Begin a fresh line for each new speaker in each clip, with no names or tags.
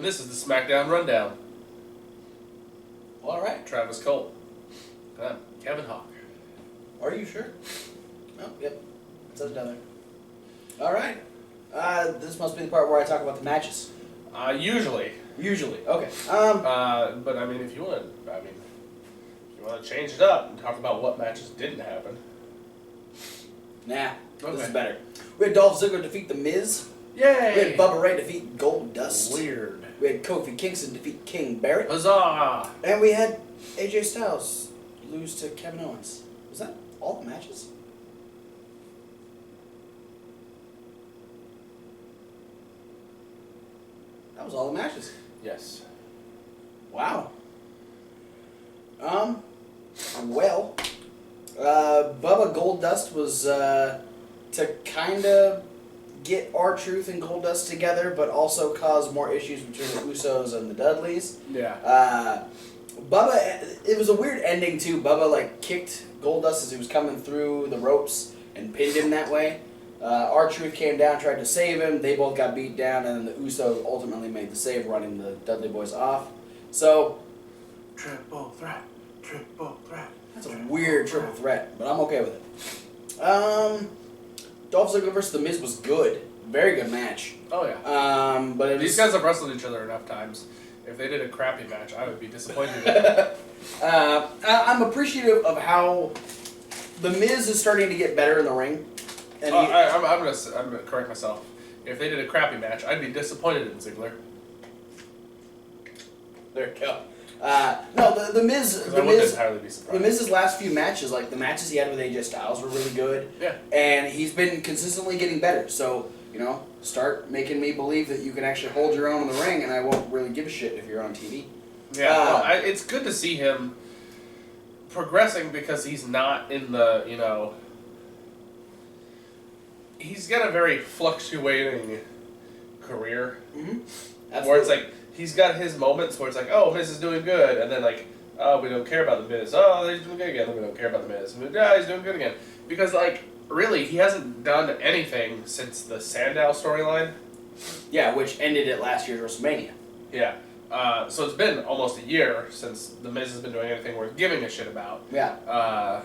this is the SmackDown Rundown.
All right.
Travis Colt. And I'm Kevin Hawk.
Are you sure? Oh, yep. It says down there. All right. This must be the part where I talk about the matches.
Usually.
Usually. Okay.
But I mean, if you want to change it up and talk about what matches didn't happen.
Nah.
Okay.
This is better. We had Dolph Ziggler defeat The Miz.
Yay!
We had Bubba Ray defeat Goldust.
Weird.
We had Kofi Kingston defeat King Barrett.
Huzzah!
And we had AJ Styles lose to Kevin Owens. Was that all the matches? That was all the matches.
Yes.
Wow. Well, Bubba Goldust was to kind of get R-Truth and Goldust together, but also cause more issues between the Usos and the Dudleys.
Yeah.
Bubba, it was a weird ending too. Bubba kicked Goldust as he was coming through the ropes and pinned him that way. R-Truth came down, tried to save him. They both got beat down, and then the Usos ultimately made the save, running the Dudley Boys off. So,
Triple threat.
that's a weird triple threat, but I'm okay with it. Dolph Ziggler versus The Miz was good. Very good match.
Oh yeah.
But
These guys have wrestled each other enough times. If they did a crappy match, I would be disappointed in them.
I'm appreciative of how The Miz is starting to get better in the ring. And
I'm gonna correct myself. If they did a crappy match, I'd be disappointed in Ziggler.
There you go. No, the Miz.
I wouldn't entirely be surprised.
The Miz's last few matches, the matches he had with AJ Styles, were really good.
Yeah.
And he's been consistently getting better. So, start making me believe that you can actually hold your own in the ring, and I won't really give a shit if you're on TV.
Yeah. It's good to see him progressing because he's not in the, he's got a very fluctuating career.
Mm-hmm. Absolutely.
Where it's he's got his moments where it's oh, Miz is doing good, and then oh, we don't care about the Miz. Oh, he's doing good again. Then we don't care about the Miz. Yeah, he's doing good again. Because really, he hasn't done anything since the Sandow storyline.
Yeah, which ended at last year's WrestleMania.
Yeah. So it's been almost a year since the Miz has been doing anything worth giving a shit about.
Yeah.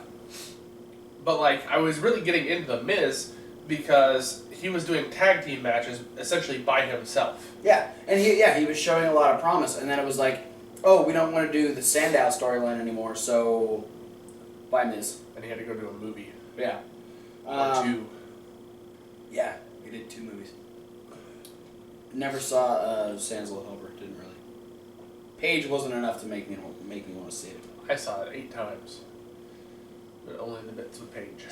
But I was really getting into the Miz because he was doing tag team matches essentially by himself.
Yeah, and he was showing a lot of promise, and then it was oh, we don't want to do the Sandow storyline anymore, so bye, Miz.
And he had to go do a movie.
Yeah.
Or two.
Yeah, he did 2 movies. Never saw Sans Little Helper, didn't really. Paige wasn't enough to make me want to see it.
I saw it 8 times. But only the bits with Paige.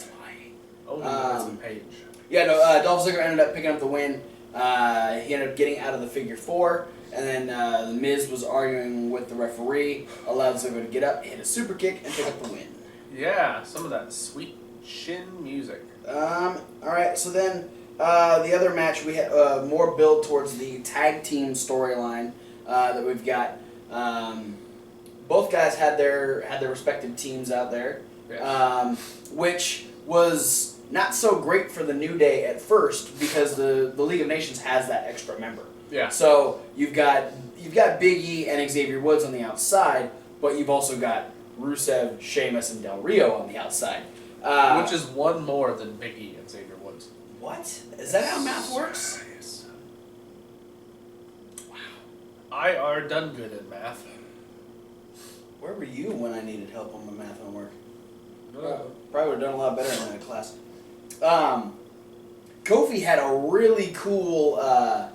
Only the bits with Paige.
Yeah, no, Dolph Ziggler ended up picking up the win. He ended up getting out of the figure 4, and then The Miz was arguing with the referee, allowed Ziggler to get up, hit a super kick, and pick up the win.
Yeah, some of that sweet shin music.
Alright, so then the other match, we had more build towards the tag team storyline that we've got. Both guys had their respective teams out there,
Yeah.
Which was not so great for the New Day at first because the League of Nations has that extra member.
Yeah.
So you've got Big E and Xavier Woods on the outside, but you've also got Rusev, Sheamus, and Del Rio on the outside.
Which is one more than Big E and Xavier Woods.
What? Is that how math works?
Yes. Wow. I are done good at math.
Where were you when I needed help on my math homework?
Probably
would have done a lot better in that class. Kofi had a really cool, I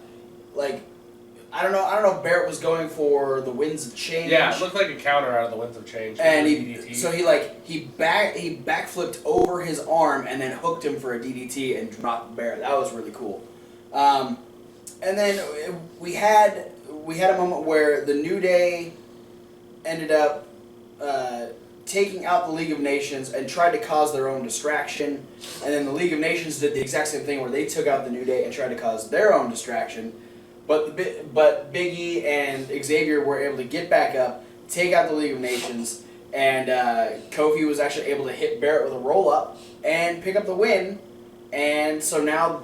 don't know if Barrett was going for the Winds of Change.
Yeah, it looked like a counter out of the Winds of Change.
And he backflipped over his arm and then hooked him for a DDT and dropped Barrett. That was really cool. And then we had a moment where the New Day ended up taking out the League of Nations and tried to cause their own distraction. And then the League of Nations did the exact same thing where they took out the New Day and tried to cause their own distraction. But Big E and Xavier were able to get back up, take out the League of Nations, and Kofi was actually able to hit Barrett with a roll-up and pick up the win. And so now,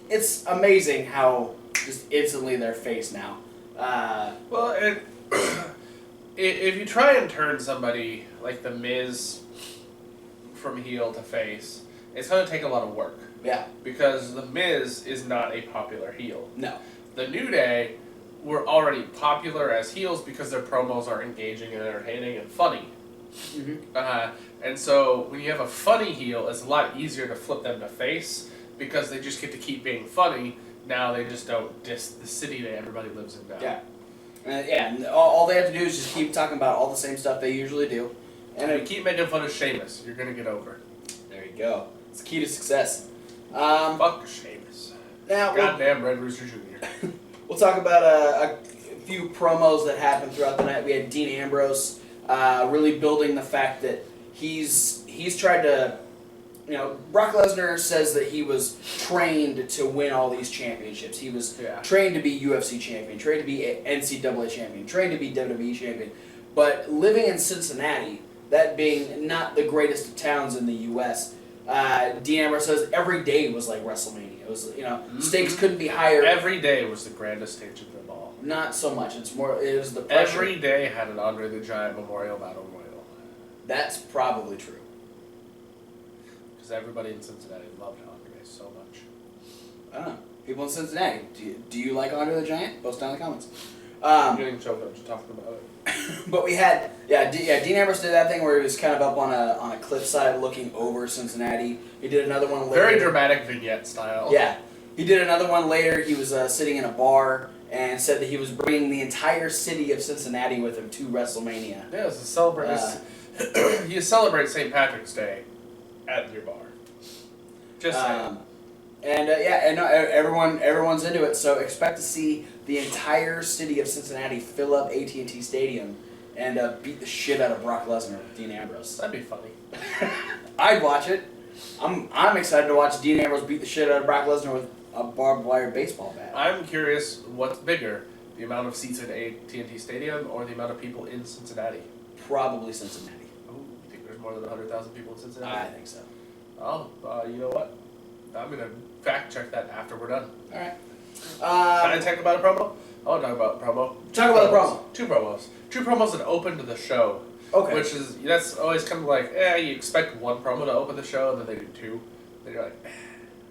it's amazing how just instantly they're face now.
Well, if you try and turn somebody like The Miz from heel to face, it's going to take a lot of work.
Yeah.
Because The Miz is not a popular heel.
No.
The New Day were already popular as heels because their promos are engaging and entertaining and funny.
Mm-hmm.
And so when you have a funny heel, it's a lot easier to flip them to face because they just get to keep being funny. Now they just don't diss the city that everybody lives in now.
Yeah. And all they have to do is just keep talking about all the same stuff they usually do.
And if you keep making fun of Sheamus, you're going to get over.
There you go. It's the key to success.
Fuck Sheamus.
Now
Goddamn Red Rooster Jr.
We'll talk about a few promos that happened throughout the night. We had Dean Ambrose really building the fact that he's tried to, Brock Lesnar says that he was trained to win all these championships. He was trained to be UFC champion, trained to be NCAA champion, trained to be WWE champion. But living in Cincinnati, that being not the greatest of towns in the U.S., Dean Ambrose says every day was like WrestleMania. It was, stakes couldn't be higher.
Every day was the grandest stage of them all.
Not so much. It was the pressure.
Every day had an Andre the Giant Memorial Battle Royal.
That's probably true.
Because everybody in Cincinnati loved Andre so much.
I don't know. People in Cincinnati, do you like Andre the Giant? Post down in the comments.
I'm getting choked up just talking about it.
But we had, Dean Ambrose did that thing where he was kind of up on a cliffside looking over Cincinnati. He did another one later.
Very dramatic vignette style.
Yeah. He did another one later. He was sitting in a bar and said that he was bringing the entire city of Cincinnati with him to WrestleMania.
Yeah, it's a celebration. You celebrate St. Patrick's Day at your bar. Just saying.
Everyone's into it. So expect to see the entire city of Cincinnati fill up AT&T Stadium and beat the shit out of Brock Lesnar with Dean Ambrose.
That'd be funny.
I'd watch it. I'm excited to watch Dean Ambrose beat the shit out of Brock Lesnar with a barbed wire baseball bat.
I'm curious, what's bigger, the amount of seats in AT&T Stadium or the amount of people in Cincinnati?
Probably Cincinnati.
Oh, you think there's more than 100,000 people in Cincinnati?
I think so.
Oh, you know what? I'm going to fact check that after we're done.
All right.
Can I talk about a promo? I want to talk about a promo.
Talk about the promo.
Two promos. Two promos that opened the show.
Okay.
That's always kind of like, you expect one promo to open the show, and then they do two. Then you're like,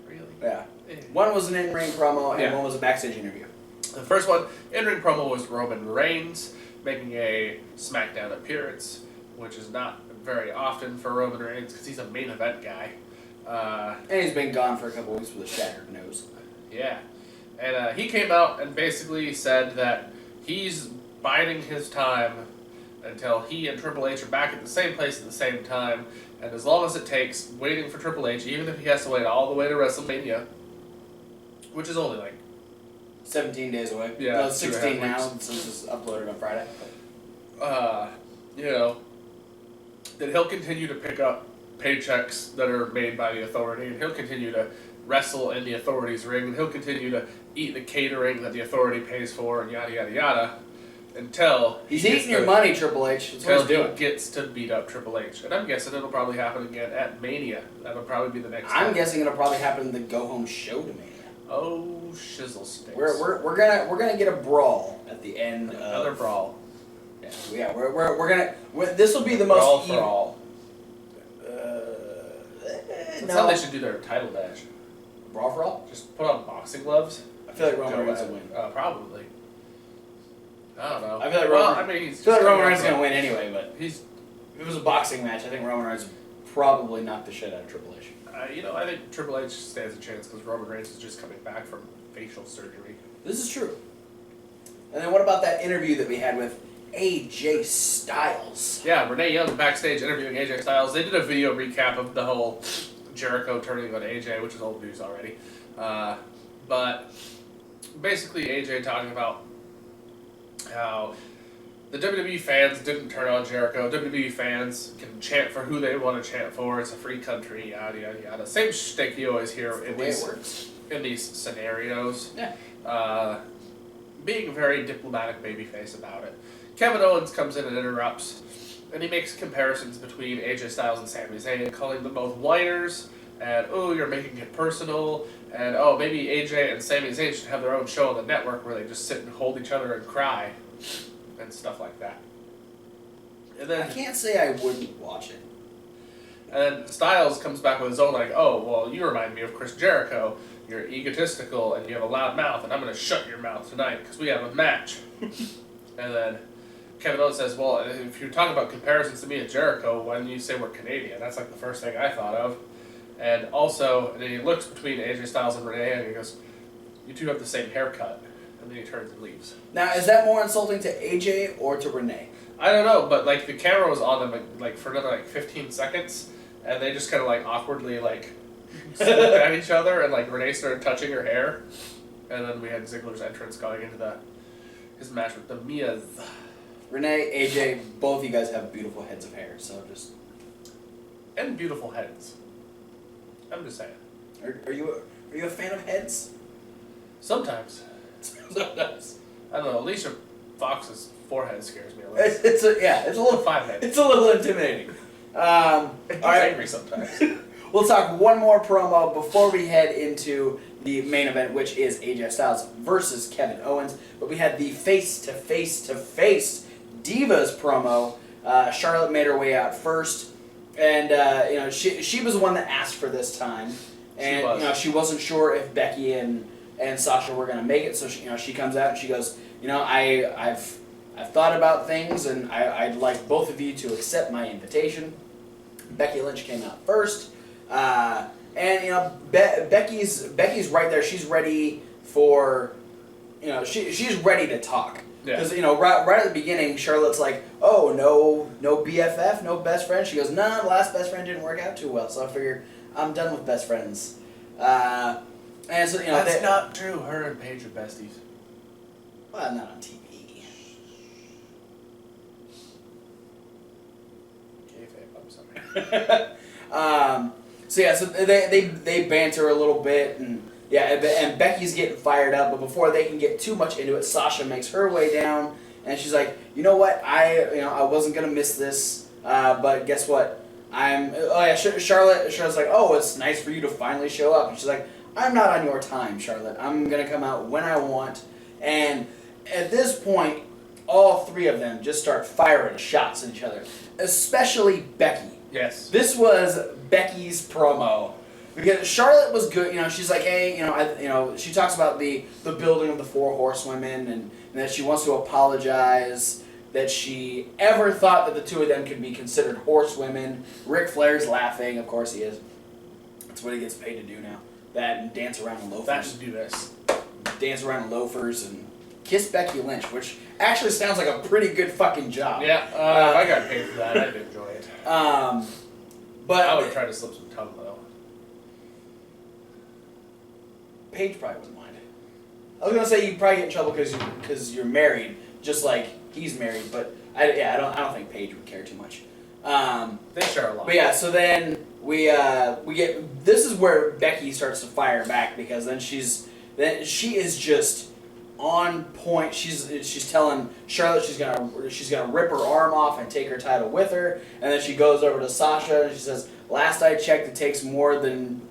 really?
Yeah. One was an in-ring promo, and one was a backstage interview.
The first one, in-ring promo, was Roman Reigns making a SmackDown appearance, which is not very often for Roman Reigns because he's a main event guy.
And he's been gone for a couple weeks with a shattered nose.
Yeah. And he came out and basically said that he's biding his time until he and Triple H are back at the same place at the same time, and as long as it takes, waiting for Triple H, even if he has to wait all the way to WrestleMania, which is only like
17 days away.
Yeah,
no, 16 now since it's uploaded on Friday.
That he'll continue to pick up paychecks that are made by the Authority, and he'll continue to wrestle in the Authority's ring, and he'll continue to eat the catering that the Authority pays for, and yada yada yada, until
he's eating your money, Triple H.
Until he gets to beat up Triple H, and I'm guessing it'll probably happen again at Mania. That'll probably be the next.
I'm guessing it'll probably happen in the Go Home show to Mania.
Oh, shizzle sticks.
We're gonna get a brawl at the end.
Another brawl.
Yeah. We're gonna. This will be the most
brawl for all. That's how
No.
they should do their title match.
Brawl for all.
Just put on boxing gloves.
I feel like Roman Reigns will win.
Probably. I don't know.
I feel like Roman Reigns is gonna win anyway. But if it was a boxing match, I think Roman Reigns would probably knock the shit out of Triple H.
I think Triple H stands a chance because Roman Reigns is just coming back from facial surgery.
This is true. And then what about that interview that we had with AJ Styles?
Yeah, Renee Young backstage interviewing AJ Styles. They did a video recap of the whole Jericho turning on AJ, which is old news already. But basically AJ talking about how the WWE fans didn't turn on Jericho. WWE fans can chant for who they want to chant for. It's a free country, yada, yada, yada. Same shtick you always hear in these scenarios.
Yeah.
Being a very diplomatic babyface about it. Kevin Owens comes in and interrupts, and he makes comparisons between AJ Styles and Sami Zayn, calling them both whiners and oh, you're making it personal, and oh, maybe AJ and Sami Zayn should have their own show on the network where they just sit and hold each other and cry, and stuff like that. And then
I can't say I wouldn't watch it.
And then Styles comes back with his own, like, oh, well, you remind me of Chris Jericho. You're egotistical and you have a loud mouth, and I'm going to shut your mouth tonight because we have a match. And then Kevin Owens says, well, if you're talking about comparisons to me and Jericho, why didn't you say we're Canadian? That's like the first thing I thought of. And also, and then he looks between AJ Styles and Renee, and he goes, you two have the same haircut. And then he turns and leaves.
Now, is that more insulting to AJ or to Renee?
I don't know, but like the camera was on them like for another like 15 seconds, and they just kind of like awkwardly like looked at each other, and like Renee started touching her hair, and then we had Ziggler's entrance going into his match with the Mias.
Renee, AJ, both of you guys have beautiful heads of hair, so just...
And beautiful heads. I'm just saying.
Are you a fan of heads?
Sometimes.
Sometimes.
I don't know, Alicia Fox's forehead scares me a little.
It's a little...
5 head.
It's a little intimidating. All right.
Angry sometimes.
We'll talk one more promo before we head into the main event, which is AJ Styles versus Kevin Owens. But we had the face-to-face-to-face Divas promo. Charlotte made her way out first, and she was the one that asked for this time, and she wasn't sure if Becky and Sasha were going to make it. So she comes out and she goes, I've thought about things, and I'd like both of you to accept my invitation. Becky Lynch came out first. Becky's right there. She's ready for, she's ready to talk. Because, right at the beginning, Charlotte's like, oh, no BFF, no best friend. She goes, nah, the last best friend didn't work out too well, so I figure I'm done with best friends. And so,
That's not true. Her and Paige are besties.
Well, not on TV.
I'm sorry.
So they banter a little bit, and Becky's getting fired up, but before they can get too much into it, Sasha makes her way down, and she's like, you know what, I wasn't gonna miss this, but guess what, Charlotte's like, oh, it's nice for you to finally show up, and she's like, I'm not on your time, Charlotte, I'm gonna come out when I want, and at this point, all three of them just start firing shots at each other, especially Becky.
Yes.
This was Becky's promo. Because Charlotte was good, she's like, hey, she talks about the building of the Four Horsewomen, and that she wants to apologize that she ever thought that the two of them could be considered horsewomen. Ric Flair's laughing, of course he is. That's what he gets paid to do now. That and dance around in loafers.
That should do this.
Dance around in loafers and kiss Becky Lynch, which actually sounds like a pretty good fucking job.
Yeah, if I got paid for that, I'd enjoy it.
But
I would try to slip some tongue, though.
Paige probably wouldn't mind. I was gonna say you'd probably get in trouble because you're married, just like he's married. But I don't think Paige would care too much.
They share a lot.
But yeah, so then we get, this is where Becky starts to fire back, because then she is just on point. She's telling Charlotte she's gonna rip her arm off and take her title with her, and then she goes over to Sasha and she says, last I checked, it takes more than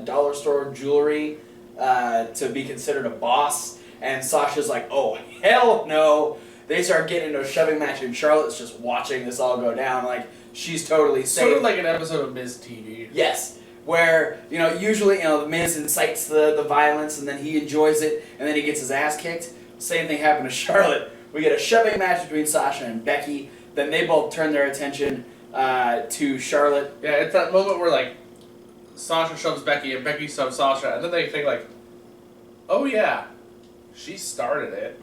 dollar store jewelry to be considered a boss. And Sasha's like, oh hell no. They start getting into a shoving match, and Charlotte's just watching this all go down, like she's totally safe.
Sort of like an episode of Miz TV.
Yes. Where, usually, the Miz incites the violence, and then he enjoys it, and then he gets his ass kicked. Same thing happened to Charlotte. We get a shoving match between Sasha and Becky. Then they both turn their attention to Charlotte.
Yeah, it's that moment where, like, Sasha shoves Becky and Becky shoves Sasha, and then they think, like, oh yeah, she started it.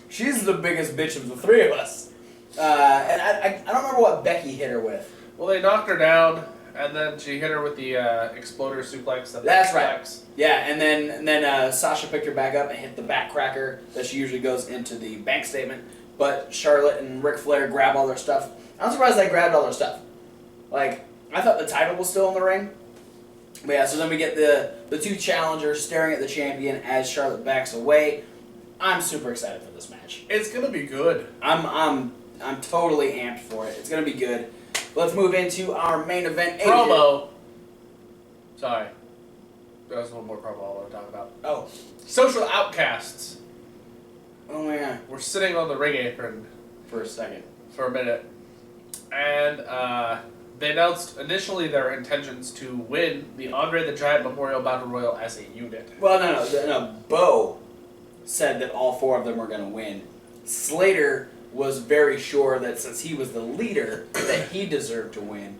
She's the biggest bitch of the three of us. And I don't remember what Becky hit her with.
Well, they knocked her down. And then she hit her with the exploder suplex.
That's right. Yeah, and then Sasha picked her back up and hit the backcracker that she usually goes into the bank statement. But Charlotte and Ric Flair grab all their stuff. I'm surprised they grabbed all their stuff. Like, I thought the title was still in the ring. But yeah, so then we get the two challengers staring at the champion as Charlotte backs away. I'm super excited for this match.
It's gonna be good.
I'm totally amped for it. It's gonna be good. Let's move into our main event.
Promo. Sorry. There's one more promo I want to talk about.
Oh.
Social outcasts.
Oh yeah.
We're sitting on the ring apron
For a second.
for a minute. And they announced initially their intentions to win the Andre the Giant Memorial Battle Royal as a unit.
Well, no. Bo said that all 4 of them were going to win. Slater was very sure that since he was the leader, that he deserved to win.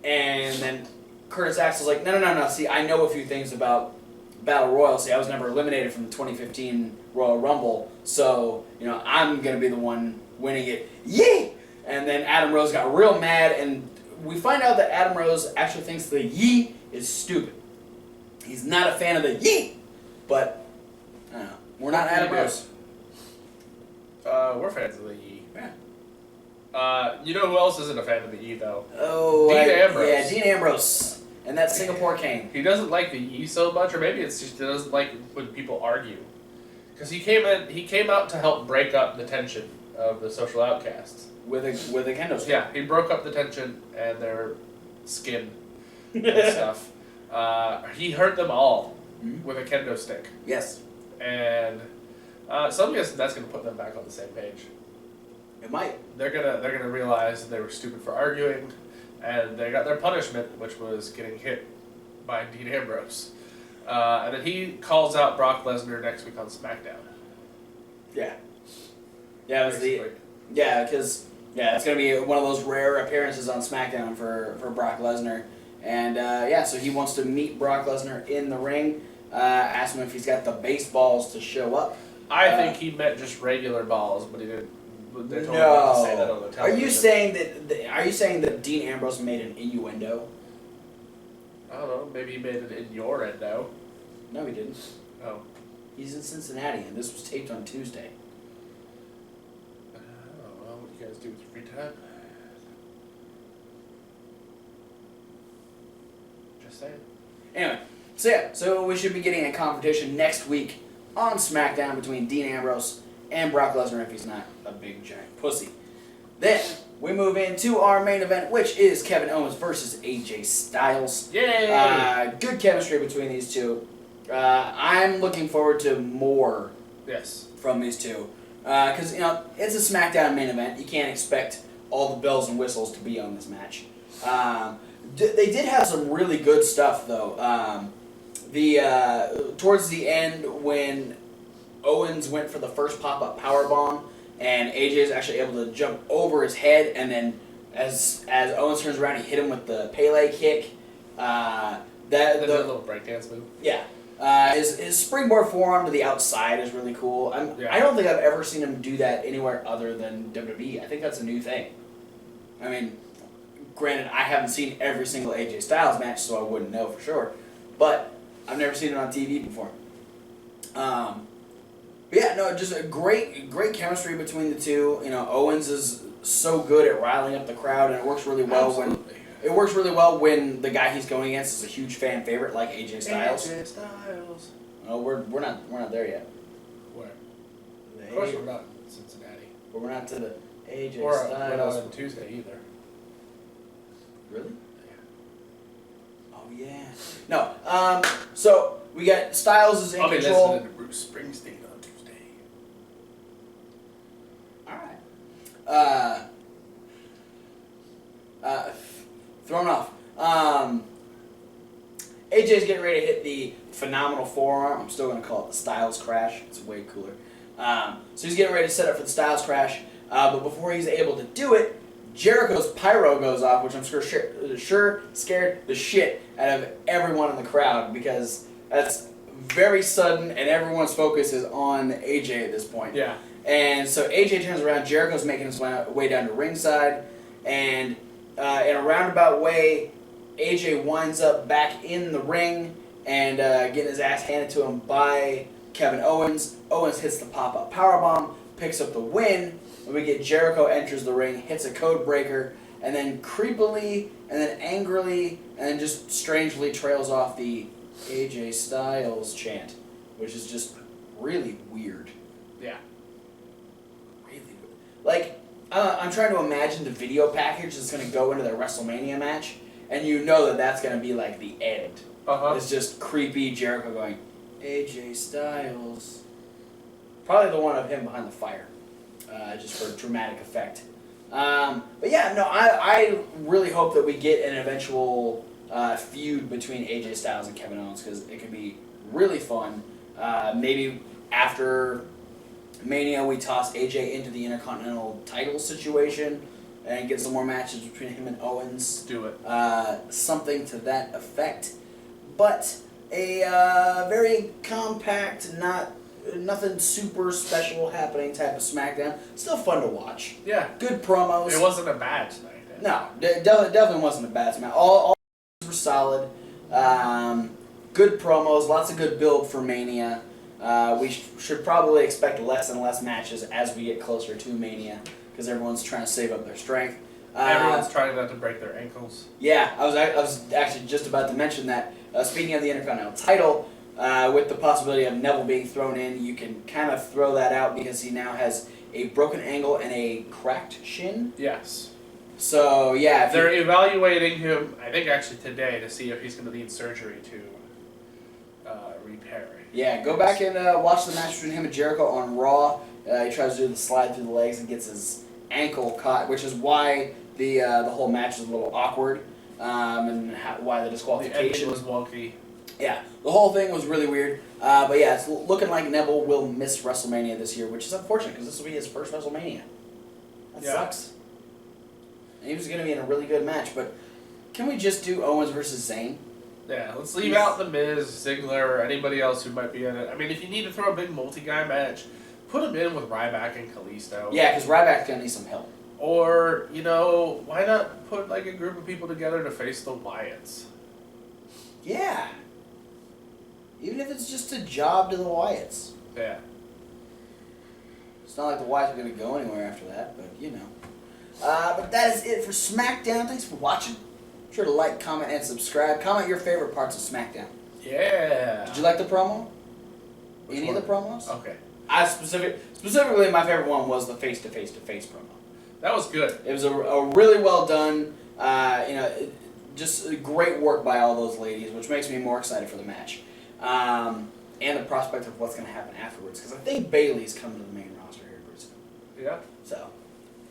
And then Curtis Axel's like, no. See, I know a few things about Battle Royal. See, I was never eliminated from the 2015 Royal Rumble, so, I'm going to be the one winning it. Yee! And then Adam Rose got real mad, and we find out that Adam Rose actually thinks the yee is stupid. He's not a fan of the yee, but, I don't know. We're not Adam Rose.
We're fans of the Yee.
Yeah.
You know who else isn't a fan of the Yee, though?
Oh,
Dean Ambrose.
Yeah, Dean Ambrose. And that Singapore cane.
He doesn't like the Yee so much, or maybe it's just he doesn't like when people argue. Because he came out to help break up the tension of the social outcasts.
With a kendo stick.
Yeah, he broke up the tension and their skin and stuff. He hurt them all with a kendo stick.
Yes.
And so I'm guessing that's going to put them back on the same page.
It might.
They're gonna realize they were stupid for arguing, and they got their punishment, which was getting hit by Dean Ambrose. And then he calls out Brock Lesnar next week on SmackDown.
Yeah. Yeah, it was
Basically.
because it's gonna be one of those rare appearances on SmackDown for Brock Lesnar, and so he wants to meet Brock Lesnar in the ring. Ask him if he's got the baseballs to show up.
I think he meant just regular balls, but he didn't. They told him
No.
not to say that on the
Are
television.
you saying that Dean Ambrose made an innuendo?
I don't know. Maybe he made it in your endo.
No, he didn't.
Oh.
He's in Cincinnati, and this was taped on Tuesday.
I don't know. What do you guys do with your free time? Just saying.
Anyway, so we should be getting a competition next week on SmackDown between Dean Ambrose and Brock Lesnar if he's not a big giant pussy. Then we move into our main event, which is Kevin Owens versus AJ Styles.
Yay!
Good chemistry between these two. I'm looking forward to more from these two. Because, it's a SmackDown main event. You can't expect all the bells and whistles to be on this match. They did have some really good stuff, though. Towards the end, when Owens went for the first pop-up powerbomb, and AJ is actually able to jump over his head, and then as Owens turns around, he hit him with the Pele kick.
The little breakdance move.
Yeah. His springboard forearm to the outside is really cool. I don't think I've ever seen him do that anywhere other than WWE. I think that's a new thing. I mean, granted, I haven't seen every single AJ Styles match, so I wouldn't know for sure. But I've never seen it on TV before. Just a great chemistry between the two. Owens is so good at riling up the crowd, and it works really well when the guy he's going against is a huge fan favorite like AJ Styles.
AJ Styles.
Oh, we're not there yet.
Where? Of course we're not in Cincinnati.
But we're not to the AJ
We're
Styles.
not on Tuesday either.
Really?
Yeah.
Oh yeah. No. So we got Styles is in
I'll be
control.
listening to Bruce Springsteen on Tuesday.
All right. Thrown off. AJ's getting ready to hit the phenomenal forearm. I'm still going to call it the Styles Crash. It's way cooler. So he's getting ready to set up for the Styles Crash. But before he's able to do it, Jericho's pyro goes off, which I'm sure scared the shit out of everyone in the crowd because that's very sudden and everyone's focus is on AJ at this point.
Yeah.
And so AJ turns around, Jericho's making his way down to ringside, and in a roundabout way, AJ winds up back in the ring and getting his ass handed to him by Kevin Owens. Owens hits the pop-up powerbomb, picks up the win, and we get Jericho enters the ring, hits a code breaker, and then creepily, and then angrily, and then just strangely trails off the AJ Styles chant, which is just really weird.
Yeah.
Really weird. Like, I'm trying to imagine the video package that's going to go into the WrestleMania match, and you know that that's going to be like the end It's just creepy Jericho going, AJ Styles. Probably the one of him behind the fire, just for dramatic effect. But yeah, no, I really hope that we get an eventual feud between AJ Styles and Kevin Owens, because it could be really fun. Maybe after Mania, we toss AJ into the Intercontinental title situation and get some more matches between him and Owens.
Do it.
Something to that effect. But a very compact, nothing super special happening type of SmackDown. Still fun to watch.
Yeah.
Good promos.
It wasn't a bad SmackDown.
No, definitely wasn't a bad SmackDown. All were solid. Good promos. Lots of good build for Mania. We should probably expect less and less matches as we get closer to Mania, because everyone's trying to save up their strength.
Everyone's trying not to break their ankles.
Yeah, I was actually just about to mention that. Speaking of the Intercontinental title, with the possibility of Neville being thrown in, you can kind of throw that out because he now has a broken ankle and a cracked shin.
Yes.
So, yeah.
They're evaluating him, I think actually today, to see if he's going to need surgery to repair it.
Yeah, go back and watch the match between him and Jericho on Raw. He tries to do the slide through the legs and gets his ankle caught, which is why the whole match is a little awkward, and why the disqualification
The ending was wonky.
Yeah, the whole thing was really weird. But yeah, it's looking like Neville will miss WrestleMania this year, which is unfortunate because this will be his first WrestleMania. That sucks. And he was going to be in a really good match, but can we just do Owens versus Zayn?
Yeah, let's leave out The Miz, Ziggler, or anybody else who might be in it. I mean, if you need to throw a big multi-guy match, put him in with Ryback and Kalisto.
Yeah, because Ryback's going to need some help.
Or, why not put like a group of people together to face the Wyatts?
Yeah. Even if it's just a job to the Wyatts.
Yeah.
It's not like the Wyatts are going to go anywhere after that, but but that is it for SmackDown. Thanks for watching. Be sure to like, comment, and subscribe. Comment your favorite parts of SmackDown.
Yeah.
Did you like the promo?
Which
Any
one?
of the promos?
Okay.
Specifically, my favorite one was the face-to-face-to-face promo.
That was good.
It was a really well done, just great work by all those ladies, which makes me more excited for the match. And the prospect of what's going to happen afterwards, because I think Bayley's coming to the main roster here pretty soon.
Yeah.
So,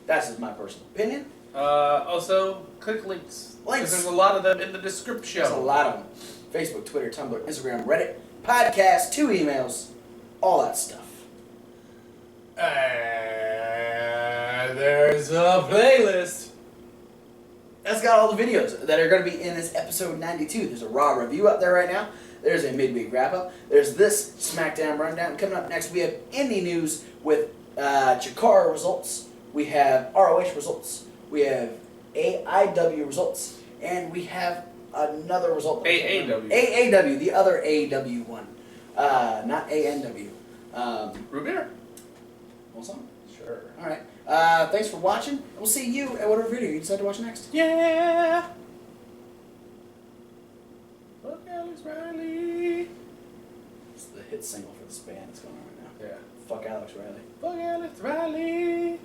that's just my personal opinion.
Also, click links. Because there's a lot of them in the description.
There's a lot of them. Facebook, Twitter, Tumblr, Instagram, Reddit, podcast, 2 emails, all that stuff.
There's a playlist.
That's got all the videos that are going to be in this episode 92. There's a Raw review up there right now. There's a midweek wrap-up. There's this SmackDown rundown. Coming up next, we have indie news with Chikara results. We have ROH results. We have AIW results. And we have another result.
AAW.
AAW, the other AEW one. Not ANW.
Root beer?
What's on?
Sure.
All right. Thanks for watching. We'll see you at whatever video you decide to watch next.
Yeah. Fuck Alex Riley.
It's the hit single for this band that's going on right now.
Yeah.
Fuck Alex Riley.
Fuck Alex Riley.